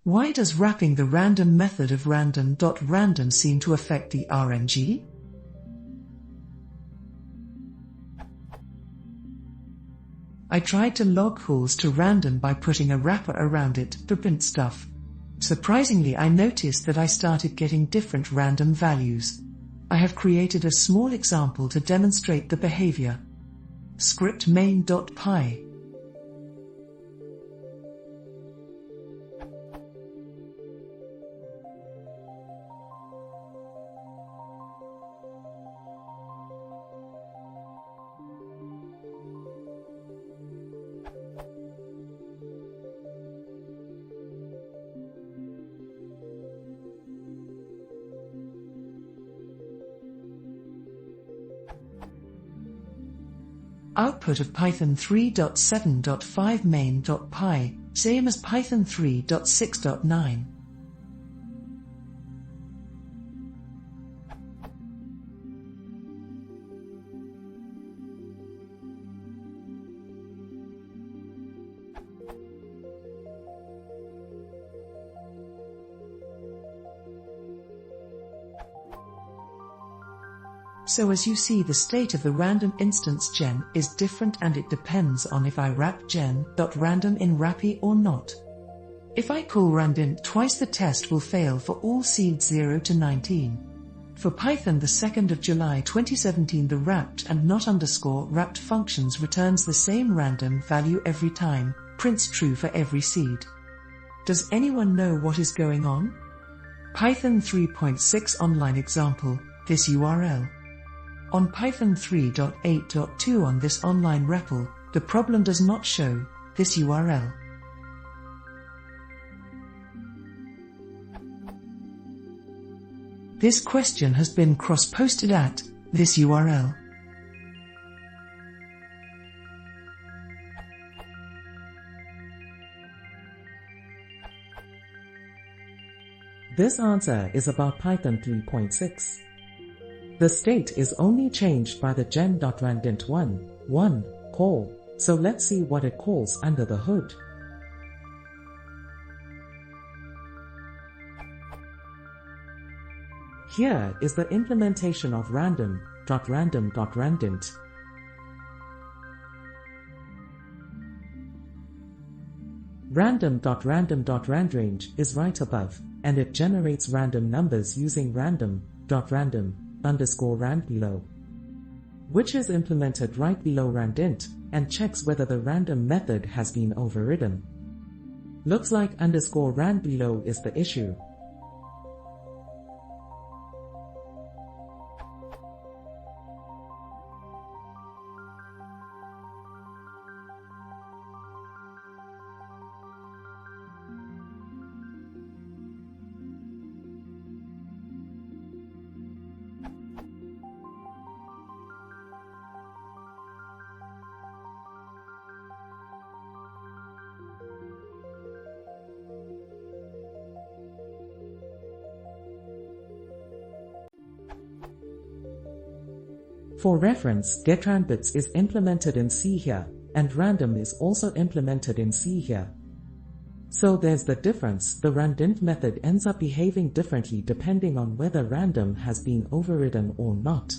Why does wrapping the random method of random.Random seem to affect the RNG? I tried to log calls to random by putting a wrapper around it to print stuff. Surprisingly, I noticed that I started getting different random values. I have created a small example to demonstrate the behavior. Script main.py. Output of Python 3.7.5 main.py, same as Python 3.6.9. So as you see, the state of the random instance gen is different, and it depends on if I wrap gen.random in wrappy or not. If I call random twice, the test will fail for all seeds 0 to 19. For Python, the 2nd of July 2017, the wrapped and not underscore wrapped functions returns the same random value every time, prints true for every seed. Does anyone know what is going on? Python 3.6 online example, this URL. On Python 3.8.2 on this online REPL, the problem does not show this URL. This question has been cross-posted at this URL. This answer is about Python 3.6. The state is only changed by the gen.random1 call, so let's see what it calls under the hood. Here is the implementation of random.Random.Random. Random.Random.Randrange is right above, and it generates random numbers using random.Random_rand below, which is implemented right below randint, and checks whether the random method has been overridden. Looks like _rand below is the issue. For reference, getRandBits is implemented in C here, and random is also implemented in C here. So there's the difference. The randint method ends up behaving differently depending on whether random has been overridden or not.